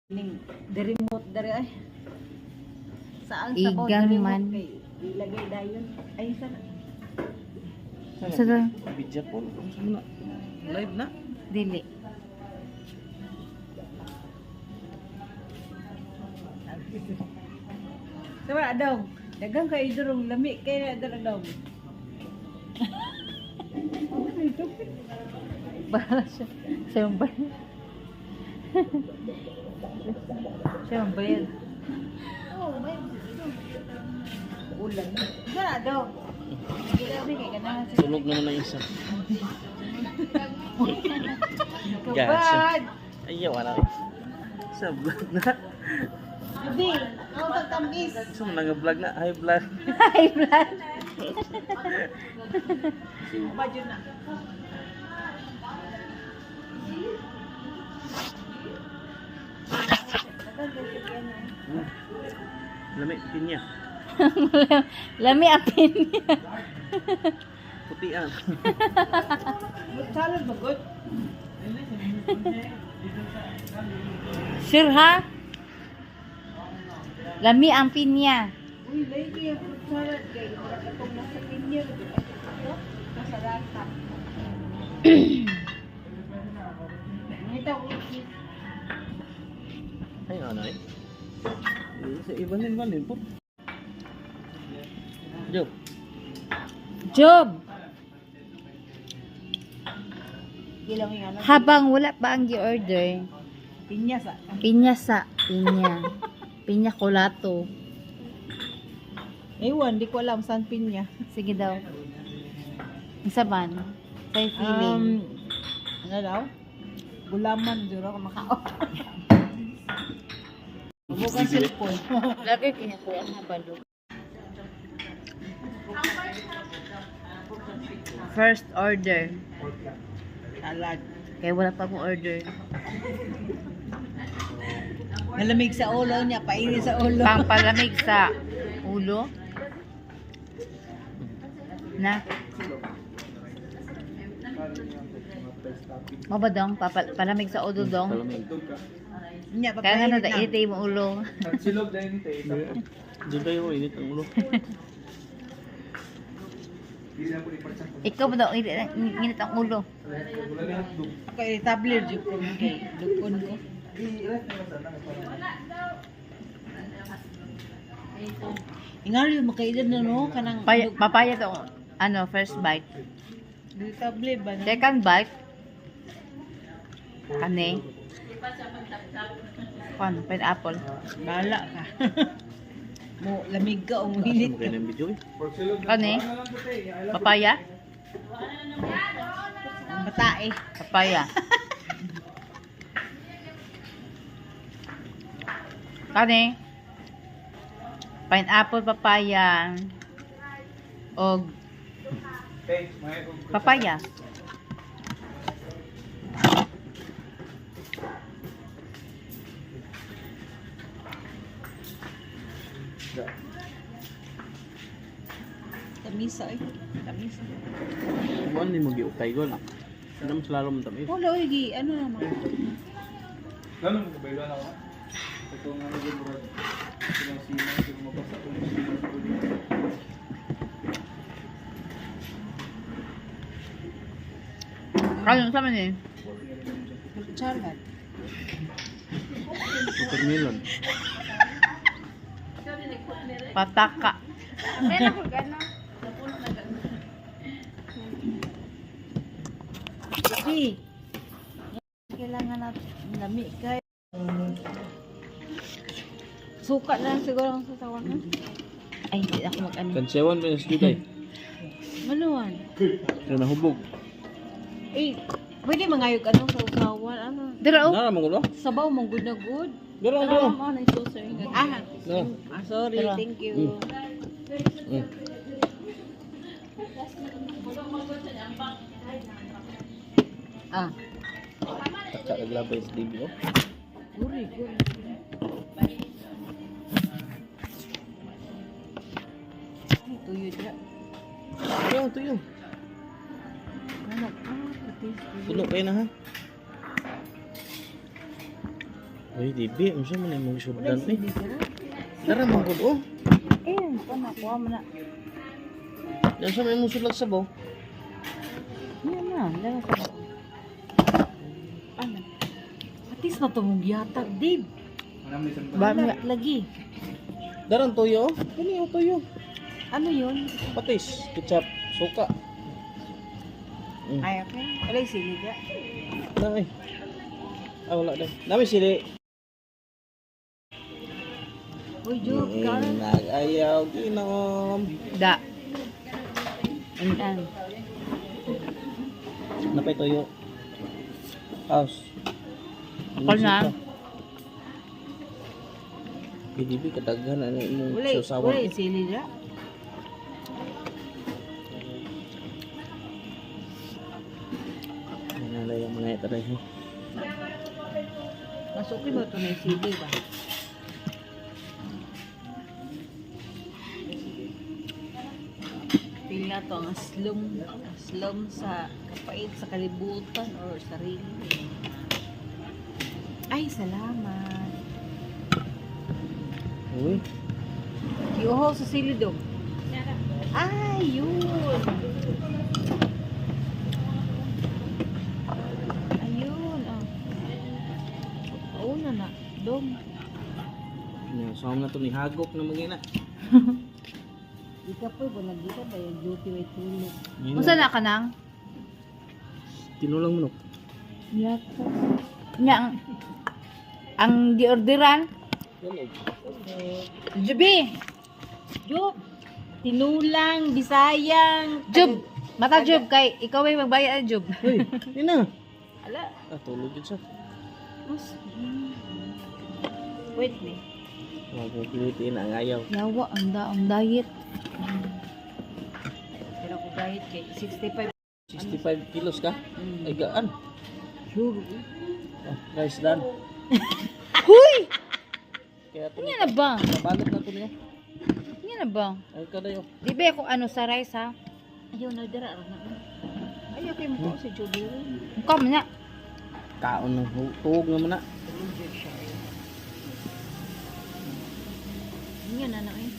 Ning the remote dari ay. Saan sa bawah Igang the man. remote kay ilagay dayon. Ay sana. Sa Video po. Ano na? Live na? dili. Sama daw. Dagang kay durong lami kay na daw. Bahala siya. Siya ang bayad. Siya ang bayad. Oh, may ulan. Sana daw. Grabe kay kana. Tulog naman ng isa. Kabad. Ayaw, wala. Sa vlog na. Hindi, ako tamis. Sa mga vlog na. Hi vlog. Hi, blood. Subad yun na. Lami, pinya. Lami apin niya. Putian. Salad magod. Sure ha? Lami ang pinya. Uy, lady, ang fruit salad kay wala ka tong nasa pinya. Nasa lata. Ito, Ay, ano eh? Sa iba din po. Job. Job, ilang yung ano. habang wala pa ang gi-order, Pinya sa. pinya sa pinya. Pinya colato. Ewan, di ko alam saan pinya. Sige daw. Isa man. Sa'yo feeling. Ano daw? Gulaman, duro ko makaot. Bukan cellphone. Lagi kaya kuya na balo. First order. Salad. Kaya wala pa akong order. Malamig sa ulo niya, painit sa ulo. Pampalamig sa ulo. Na. Mabadong, palamig sa ulo dong. Palamig. Niya, Kaya nga na, papainit na. itay mo ulo. Silog dahil ito Diyan tayo ko, init ang ulo. Hindi na po ipatsak. Ikaw ba daw, init ang ulo. Wala na hotdog. Ako tabler jud ko kay dukon ko. I-rest na sana. Ingal yung makailan na no kanang Papaya to, ano, first bite. tablet ba na? Second bite. Kani. Pineapple. Bala ka. Mo lamig ka o hilit Magkaya ka. ng video eh. Pork silog na. Kani. Papaya. Ang batae. Papaya. Kani. Pineapple, papaya. O Hey, may papaya. Tamisa ay. Tamisa. Buwan ni mag-iukay ko na. Ano mas lalo mo tabi? Wala oy gi ano naman. Ganun mo kabaylo na ako. Ito nga na yung murad. Sinasina, yung mabasa ko yung sina sa ulo. Kano sa man eh? Salad. Watermelon. Pataka. Di. Kailangan natin lami kay. Suka na lang siguro ang sasawan na. Ay, hindi ako mag-ano. Kansewan pa yung skutay. Manuan. Kaya nahubog. Eh, pwede mangayog ano sa usawan ano. Dira oh. Nara mo ko no? Sabaw mong good na good. Dara, dara. Ano na ito sir? Ah, No. sorry, Tara. thank you. Mm. Ah, Taka naglabay sa TV oh. guri, guri. Ay, tuyo dra. Tuyo, tuyo. Anak, ah, patis. Tulo kayo na ha. Uy, dibi, ano siya man yung mga sudan eh. Hindi sila. Dara man gud oh. Pa na, kuha mo na. Yan siya may mga sulag sa baw. Yan na, dala ko. Ano? Atis na ito mong giyatag, Dave. Manam ni san Ba, Wala, lagi. Darang toyo oh. Kani oh toyo. Ano yun? Patis, ketchup, suka. Ay, okay. Wala yung sili ka. Wala eh. Ah, wala din. Nami sili. Uy, Job, kanan. Nag-ayaw, ginom. Da. An. Napay toyo. House. Ako na. Bidibi kadaghan ano imong Wala sausawan. yung sili ka. Nalala yung mga ito rin. Masukin mo ito na yung sili ba? Tingnan to ang aslom sa kapait sa kalibutan or sarili. Ay, salamat. Uy, Iuhaw sa sili dong. Ay, yun. Ayun, ah. Pauna na, dong. sawam na to ni hagok na magina. Di ka po, bunag di ka ba yung duty way tulog. Unsa na ka nang? Tinulang manok. Yata. Nya ang diorderan. Jubi. Job, tinulang, bisayang. Jub. Mata Jub kay ikaw ay magbayad Jub. Uy, di na. Ala, Ah, tulog yun siya. mas... Wait me. Magpipilitin ang ayaw. Yawa ang diet. Pero ako gahit kay 65. 65 kilos ka? Ay, gaan. Sure. Oh, rice done. Huy! Kaya ito Nya na ba? nabalot na ito niya. Nya na ba? Ay, kadayo. Di ba kung ano sa rice ha? Ayaw na dara na. Ayaw kayo mo si Judy. Ikaw man na. Kaon ng tuog naman na. Yan na eh.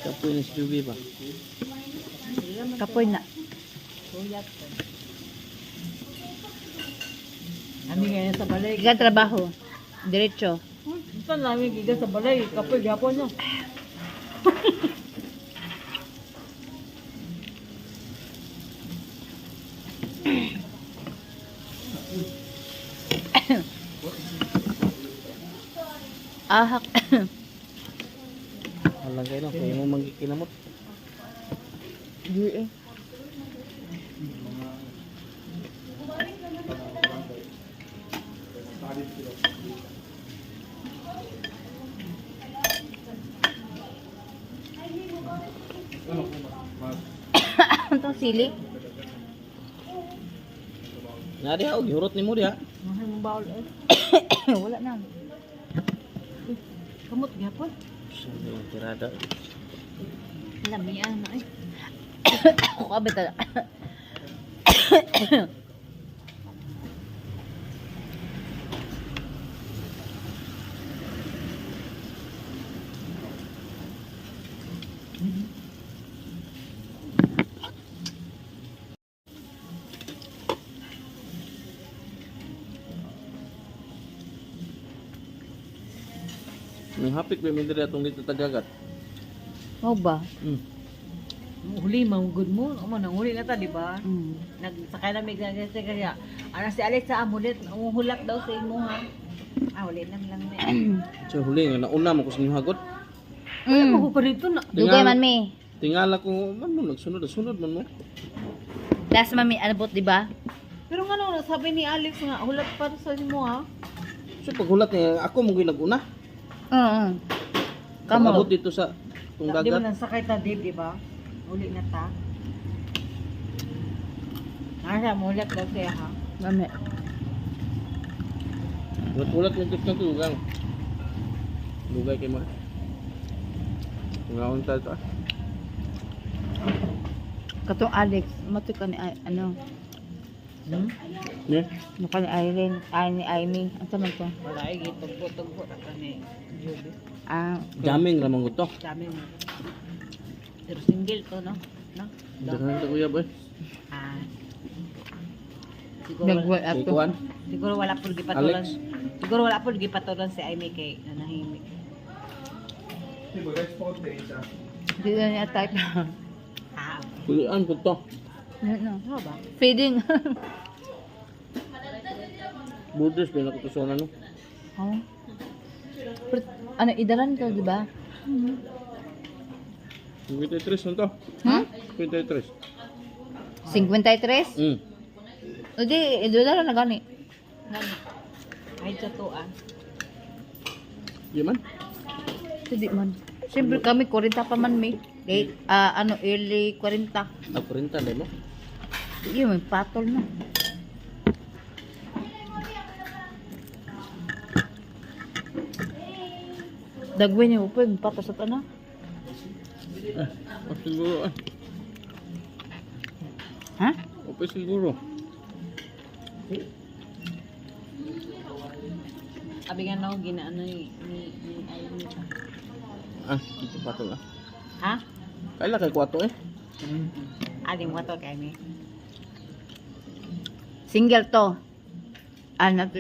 Kapoy na si Juby ba? Kapoy na. Kuyat ko. Kami ngayon sa balay. Iga trabaho. Diretso. Saan namin giga sa balay? Kapoy gapon no. Ahak. Walang kayo no, kaya mo mangkikinamot. Di eh. Itong sili. Nga diha, og hurot ni mo diha. Mahal mong baul eh. Wala na. Kamot gapon. Sabi yung tirada. Lamian na eh. Ako ka bata. Yung hapit ba yung diri atong dito tagagat? Mau ba? Huli mo good mo. Amo nang huli na ta di ba? Mm. Nagsakay na may gagawin kaya. Ana si Alex sa amulit, ang hulak daw sa imo ha. Ah, huli na lang na. So huli nga nauna mo ko sa inyong hagot. Mm. Ako pa dito na. Dugay man mi. Tingala ko man mo nagsunod man mo. Last man mi alabot di ba? Pero nga no, sabi ni Alex nga hulak pa sa imo ha. So paghulat niya ako mo ginaguna. Oo. Abot Kamo. dito sa Di ba tunggagat. nang sakay ta Dave, di ba? Huli na ta. Asa mo hulak daw siya ha. Mami. Ulat-ulat yung tips ng tugang. Lugay kay mo. Ngaon tayo ito. Katong Alex, mato ka ni ano, Ne? mukha ni Irene, ni Amy. Ano man to? Wala ay gitugbo-tugbo na kani Juby. Ah, Jaming ramang gusto. Dami mo. Pero single to, no? No? Dagan ta kuya boy. Ah. Siguro nag-work Kay ako. kuan. siguro wala po gipatulan. Alex? Siguro wala po gipatulan si Amy kay nanahimik. Di ba, guys, pote isa. Hindi na niya type. Ah, Kulian ko to. Ano? ano ba? Feeding. Buddhist pinakatusona no. Oh. Pero, ano, idalan to, di ba? 23 man to. Hmm? 23. 53? Mm. Hindi, idalan na gani. Nani? Ay totoo. Di man. Hindi man. Siyempre kami, 40 pa man may. Late, ano, early 40. Ako rin talay mo. Yun, may patol na. Dagwin niyo po, yung patos at ano? Siguro Ha? Opo siguro. Abi nga no ginaano ni Amy. Ito pa to na. Ha? Kailan kay 4 eh. Adi mo to kay Amy. Single to.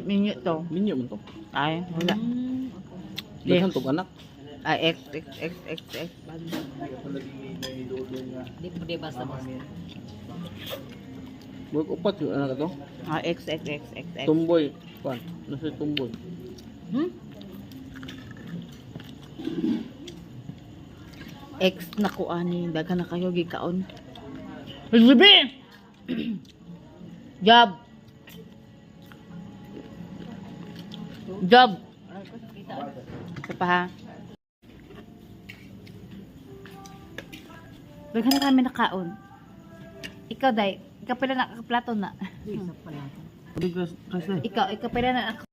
Minyo to. Minyo man to. Ay, wala. Okay. Daghan to anak. X. Banda. Kaya pala may dodo nga. Di po di basta-basta. Work upat yung anak to. X. Tumboy. Kuan. Nasa tumboy. Hmm? X na ko ani. Daga na kayo, gikaon. Libre! Job! Job! Ay, ko kita. Ito pa ha. Daga na kami nakaon. Ikaw, Day. Ikaw pala nakaplato na. Isa pala. Bigas kasi. Ikaw pala na